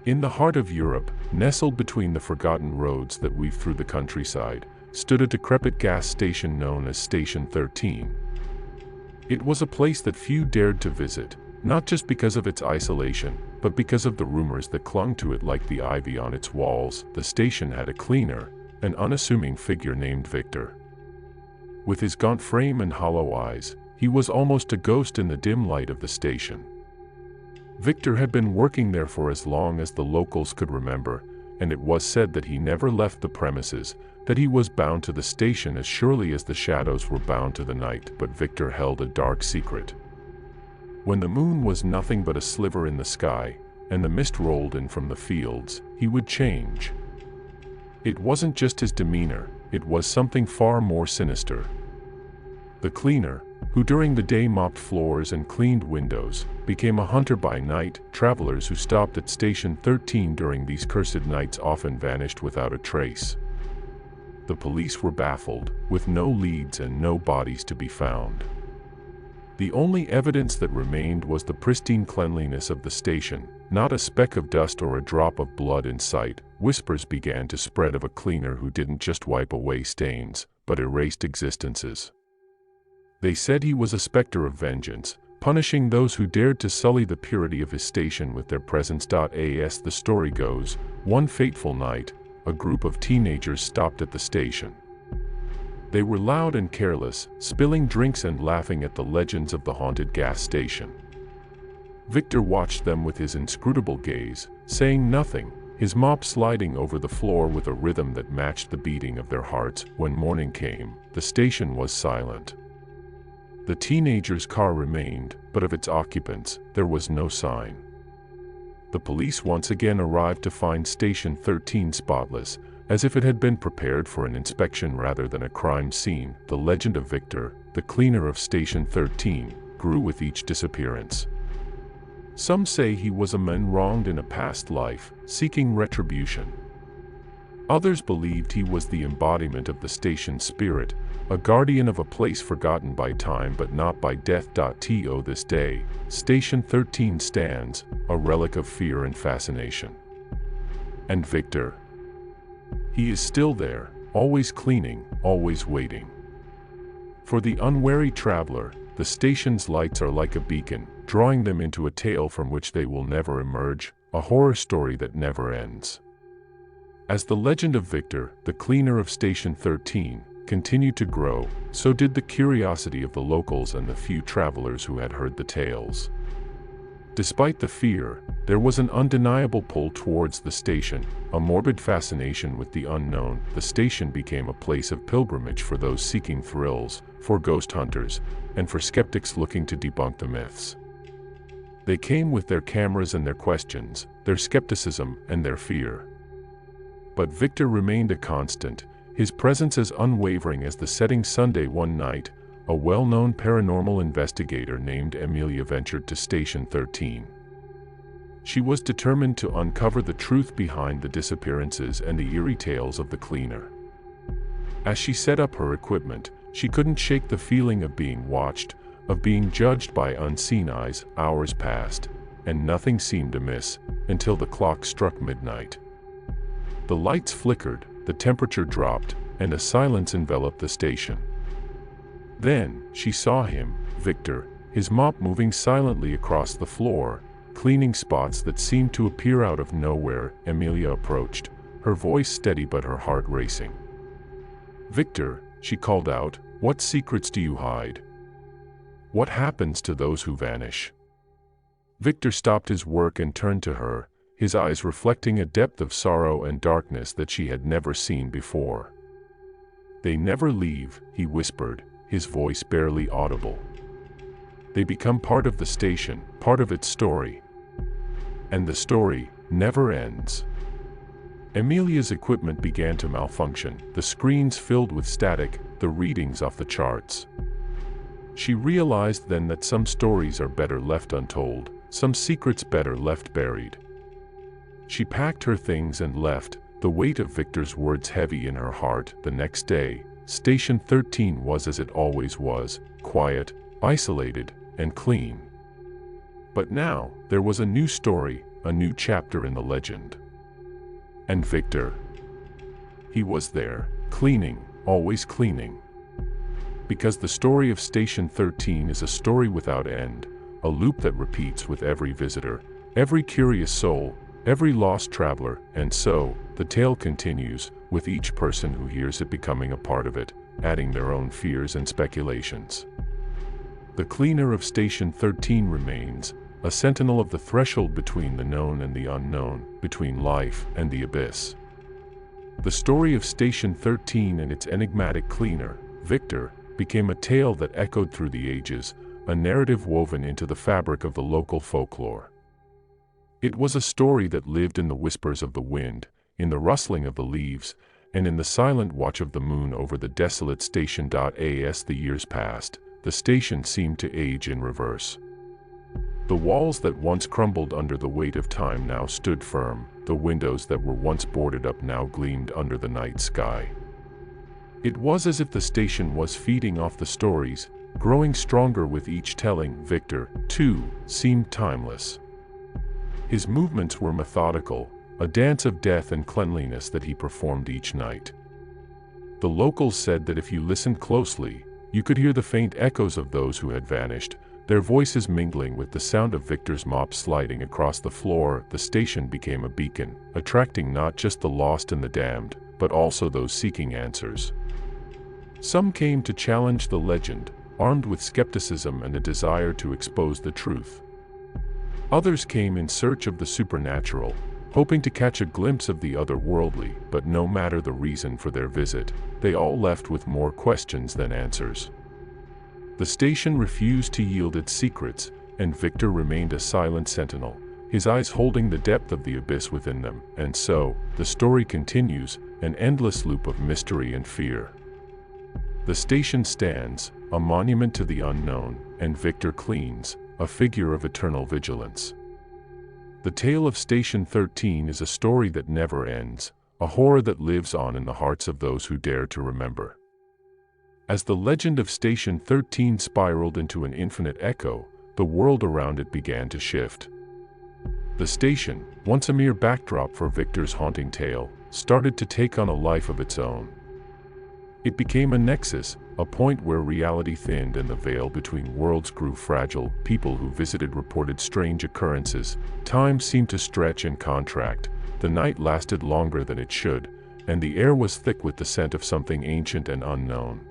In the heart of Europe, nestled between the forgotten roads that weave through the countryside, stood a decrepit gas station known as Station 13. It was a place that few dared to visit, not just because of its isolation, but because of the rumors that clung to it like the ivy on its walls. The station had a cleaner, an unassuming figure named Viktor. With his gaunt frame and hollow eyes, he was almost a ghost in the dim light of the station. Viktor had been working there for as long as the locals could remember, and it was said that he never left the premises, that he was bound to the station as surely as the shadows were bound to the night. But Viktor held a dark secret. When the moon was nothing but a sliver in the sky, and the mist rolled in from the fields, he would change. It wasn't just his demeanor, it was something far more sinister. The cleaner, who during the day mopped floors and cleaned windows, became a hunter by night. Travelers who stopped at Station 13 during these cursed nights often vanished without a trace. The police were baffled, with no leads and no bodies to be found. The only evidence that remained was the pristine cleanliness of the station, not a speck of dust or a drop of blood in sight. Whispers began to spread of a cleaner who didn't just wipe away stains, but erased existences. They said he was a specter of vengeance, punishing those who dared to sully the purity of his station with their presence. As the story goes, one fateful night, a group of teenagers stopped at the station. They were loud and careless, spilling drinks and laughing at the legends of the haunted gas station. Viktor watched them with his inscrutable gaze, saying nothing, his mop sliding over the floor with a rhythm that matched the beating of their hearts. When morning came, the station was silent. The teenagers' car remained, but of its occupants, there was no sign. The police once again arrived to find Station 13 spotless, as if it had been prepared for an inspection rather than a crime scene. The legend of Viktor, the cleaner of Station 13, grew with each disappearance. Some say he was a man wronged in a past life, seeking retribution. Others believed he was the embodiment of the station's spirit, a guardian of a place forgotten by time but not by death. To this day, Station 13 stands, a relic of fear and fascination. And Viktor? He is still there, always cleaning, always waiting. For the unwary traveler, the station's lights are like a beacon, drawing them into a tale from which they will never emerge, a horror story that never ends. As the legend of Viktor, the cleaner of Station 13, continued to grow, so did the curiosity of the locals and the few travelers who had heard the tales. Despite the fear, there was an undeniable pull towards the station, a morbid fascination with the unknown. The station became a place of pilgrimage for those seeking thrills, for ghost hunters, and for skeptics looking to debunk the myths. They came with their cameras and their questions, their skepticism and their fear. But Viktor remained a constant, his presence as unwavering as the setting Sunday. One night, a well-known paranormal investigator named Amelia ventured to Station 13. She was determined to uncover the truth behind the disappearances and the eerie tales of the cleaner. As she set up her equipment, she couldn't shake the feeling of being watched, of being judged by unseen eyes. Hours passed, and nothing seemed amiss, until the clock struck midnight. The lights flickered, the temperature dropped, and a silence enveloped the station. Then, she saw him, Viktor, his mop moving silently across the floor, cleaning spots that seemed to appear out of nowhere. Amelia approached, her voice steady but her heart racing. "Viktor," she called out, "what secrets do you hide? What happens to those who vanish?" Viktor stopped his work and turned to her, his eyes reflecting a depth of sorrow and darkness that she had never seen before. "They never leave," he whispered, his voice barely audible. "They become part of the station, part of its story. And the story never ends." Amelia's equipment began to malfunction, the screens filled with static, the readings off the charts. She realized then that some stories are better left untold, some secrets better left buried. She packed her things and left, the weight of Viktor's words heavy in her heart. The next day, Station 13 was as it always was, quiet, isolated, and clean. But now, there was a new story, a new chapter in the legend. And Viktor? He was there, cleaning, always cleaning. Because the story of Station 13 is a story without end, a loop that repeats with every visitor, every curious soul, every lost traveler, and so, the tale continues, with each person who hears it becoming a part of it, adding their own fears and speculations. The cleaner of Station 13 remains, a sentinel of the threshold between the known and the unknown, between life and the abyss. The story of Station 13 and its enigmatic cleaner, Viktor, became a tale that echoed through the ages, a narrative woven into the fabric of the local folklore. It was a story that lived in the whispers of the wind, in the rustling of the leaves, and in the silent watch of the moon over the desolate station. As the years passed, the station seemed to age in reverse. The walls that once crumbled under the weight of time now stood firm, the windows that were once boarded up now gleamed under the night sky. It was as if the station was feeding off the stories, growing stronger with each telling. Viktor, too, seemed timeless. His movements were methodical, a dance of death and cleanliness that he performed each night. The locals said that if you listened closely, you could hear the faint echoes of those who had vanished, their voices mingling with the sound of Viktor's mop sliding across the floor. The station became a beacon, attracting not just the lost and the damned, but also those seeking answers. Some came to challenge the legend, armed with skepticism and a desire to expose the truth. Others came in search of the supernatural, hoping to catch a glimpse of the otherworldly, but no matter the reason for their visit, they all left with more questions than answers. The station refused to yield its secrets, and Viktor remained a silent sentinel, his eyes holding the depth of the abyss within them. And so, the story continues, an endless loop of mystery and fear. The station stands, a monument to the unknown, and Viktor cleans, a figure of eternal vigilance. The tale of Station 13 is a story that never ends, a horror that lives on in the hearts of those who dare to remember. As the legend of Station 13 spiraled into an infinite echo, the world around it began to shift. The station, once a mere backdrop for Viktor's haunting tale, started to take on a life of its own. It became a nexus, a point where reality thinned and the veil between worlds grew fragile. People who visited reported strange occurrences, time seemed to stretch and contract, the night lasted longer than it should, and the air was thick with the scent of something ancient and unknown.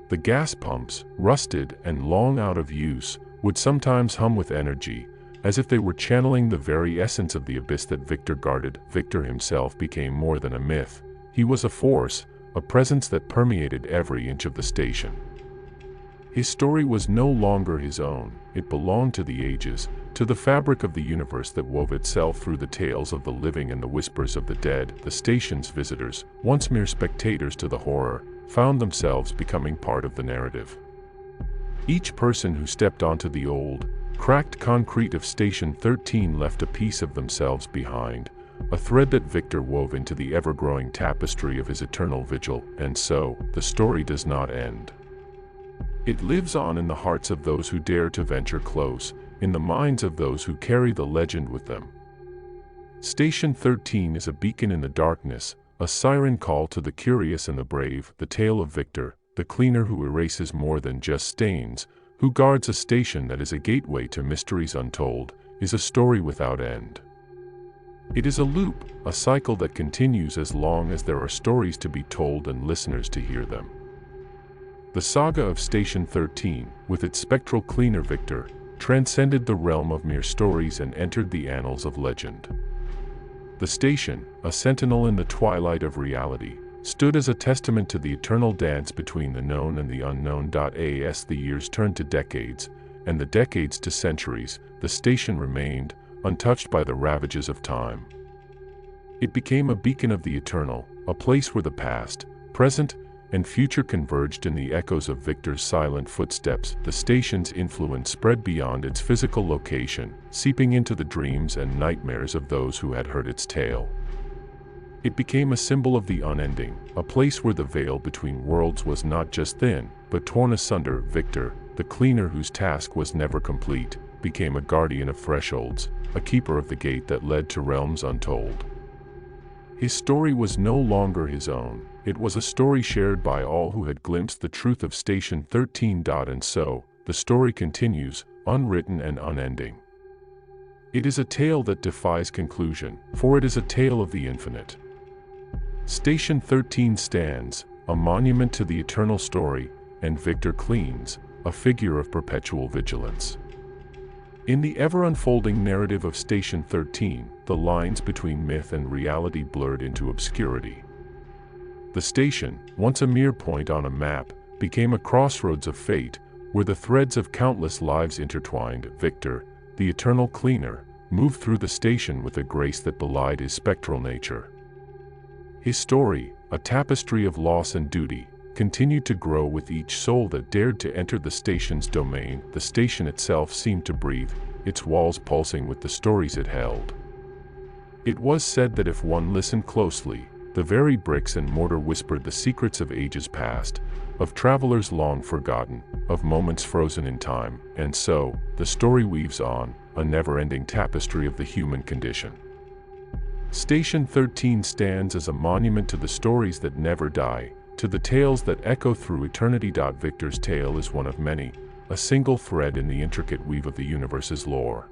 The gas pumps, rusted and long out of use, would sometimes hum with energy, as if they were channeling the very essence of the abyss that Viktor guarded. Viktor himself became more than a myth. He was a force, a presence that permeated every inch of the station. His story was no longer his own, it belonged to the ages, to the fabric of the universe that wove itself through the tales of the living and the whispers of the dead. The station's visitors, once mere spectators to the horror, found themselves becoming part of the narrative. Each person who stepped onto the old, cracked concrete of Station 13 left a piece of themselves behind, a thread that Viktor wove into the ever-growing tapestry of his eternal vigil. And so, the story does not end. It lives on in the hearts of those who dare to venture close, in the minds of those who carry the legend with them. Station 13 is a beacon in the darkness, a siren call to the curious and the brave. The tale of Viktor, the cleaner who erases more than just stains, who guards a station that is a gateway to mysteries untold, is a story without end. It is a loop, a cycle that continues as long as there are stories to be told and listeners to hear them. The saga of Station 13, with its spectral cleaner Viktor, transcended the realm of mere stories and entered the annals of legend. The station, a sentinel in the twilight of reality, stood as a testament to the eternal dance between the known and the unknown. As the years turned to decades, and the decades to centuries, the station remained, untouched by the ravages of time. It became a beacon of the eternal, a place where the past, present, and future converged in the echoes of Viktor's silent footsteps. The station's influence spread beyond its physical location, seeping into the dreams and nightmares of those who had heard its tale. It became a symbol of the unending, a place where the veil between worlds was not just thin, but torn asunder. Viktor, the cleaner whose task was never complete, became a guardian of thresholds, a keeper of the gate that led to realms untold. His story was no longer his own, it was a story shared by all who had glimpsed the truth of Station 13. And so, the story continues, unwritten and unending. It is a tale that defies conclusion, for it is a tale of the infinite. Station 13 stands, a monument to the eternal story, and Viktor cleans, a figure of perpetual vigilance. In the ever-unfolding narrative of Station 13, the lines between myth and reality blurred into obscurity. The station, once a mere point on a map, became a crossroads of fate, where the threads of countless lives intertwined. Viktor, the eternal cleaner, moved through the station with a grace that belied his spectral nature. His story, a tapestry of loss and duty, continued to grow with each soul that dared to enter the station's domain. The station itself seemed to breathe, its walls pulsing with the stories it held. It was said that if one listened closely, the very bricks and mortar whispered the secrets of ages past, of travelers long forgotten, of moments frozen in time, and so, the story weaves on, a never-ending tapestry of the human condition. Station 13 stands as a monument to the stories that never die, to the tales that echo through eternity. Viktor's tale is one of many, a single thread in the intricate weave of the universe's lore.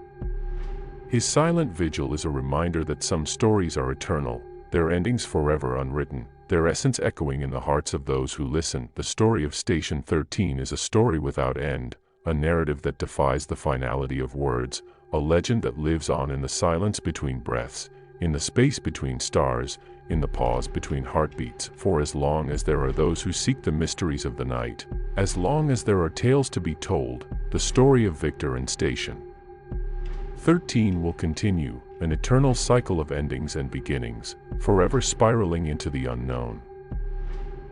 His silent vigil is a reminder that some stories are eternal, their endings forever unwritten, their essence echoing in the hearts of those who listen. The story of Station 13 is a story without end, a narrative that defies the finality of words, a legend that lives on in the silence between breaths, in the space between stars, in the pause between heartbeats. For as long as there are those who seek the mysteries of the night, as long as there are tales to be told, the story of Viktor and Station 13 will continue, an eternal cycle of endings and beginnings, forever spiraling into the unknown.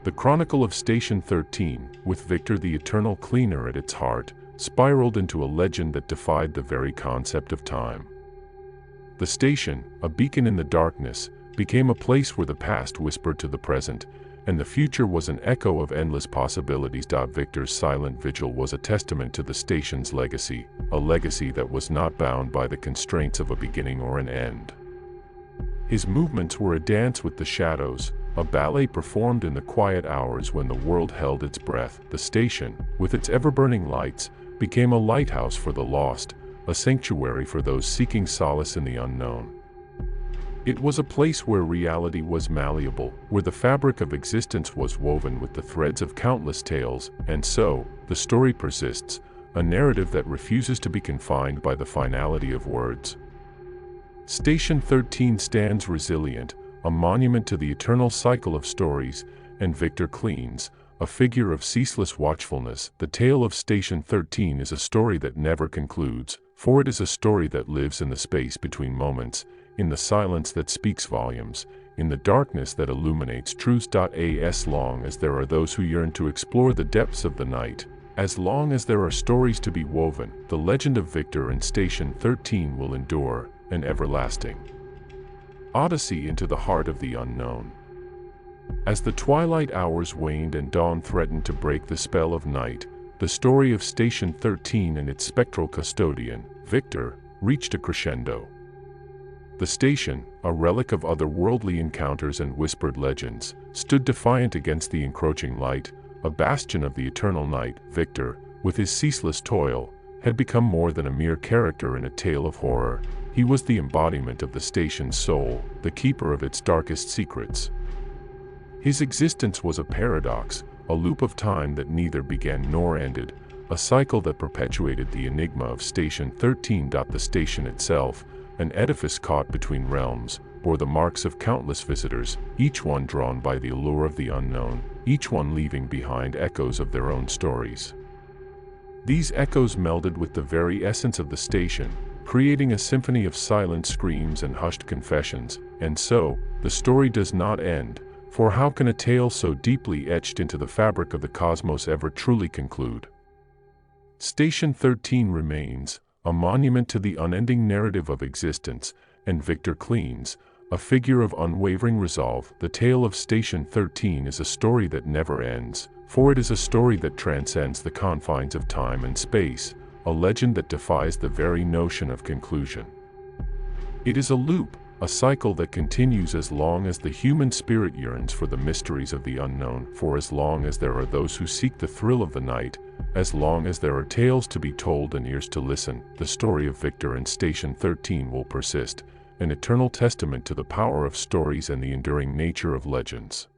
The chronicle of Station 13, with Viktor the eternal cleaner at its heart, spiraled into a legend that defied the very concept of time. The station, a beacon in the darkness, became a place where the past whispered to the present, and the future was an echo of endless possibilities. Viktor's silent vigil was a testament to the station's legacy, a legacy that was not bound by the constraints of a beginning or an end. His movements were a dance with the shadows, a ballet performed in the quiet hours when the world held its breath. The station, with its ever-burning lights, became a lighthouse for the lost, a sanctuary for those seeking solace in the unknown. It was a place where reality was malleable, where the fabric of existence was woven with the threads of countless tales, and so, the story persists, a narrative that refuses to be confined by the finality of words. Station 13 stands resilient, a monument to the eternal cycle of stories, and Viktor cleans, a figure of ceaseless watchfulness. The tale of Station 13 is a story that never concludes, for it is a story that lives in the space between moments, in the silence that speaks volumes, in the darkness that illuminates truths. As long as there are those who yearn to explore the depths of the night, as long as there are stories to be woven, the legend of Viktor and Station 13 will endure, an everlasting odyssey into the heart of the unknown. As the twilight hours waned and dawn threatened to break the spell of night, the story of Station 13 and its spectral custodian, Viktor, reached a crescendo. The station, a relic of otherworldly encounters and whispered legends, stood defiant against the encroaching light, a bastion of the eternal night. Viktor, with his ceaseless toil, had become more than a mere character in a tale of horror. He was the embodiment of the station's soul, the keeper of its darkest secrets. His existence was a paradox, a loop of time that neither began nor ended, a cycle that perpetuated the enigma of Station 13. The station itself, an edifice caught between realms, bore the marks of countless visitors, each one drawn by the allure of the unknown, each one leaving behind echoes of their own stories. These echoes melded with the very essence of the station, creating a symphony of silent screams and hushed confessions. And so, the story does not end, for how can a tale so deeply etched into the fabric of the cosmos ever truly conclude? Station 13 remains, a monument to the unending narrative of existence, and Viktor cleans, a figure of unwavering resolve. The tale of Station 13 is a story that never ends, for it is a story that transcends the confines of time and space, a legend that defies the very notion of conclusion. It is a loop, a cycle that continues as long as the human spirit yearns for the mysteries of the unknown, for as long as there are those who seek the thrill of the night, as long as there are tales to be told and ears to listen. The story of Viktor and Station 13 will persist, an eternal testament to the power of stories and the enduring nature of legends.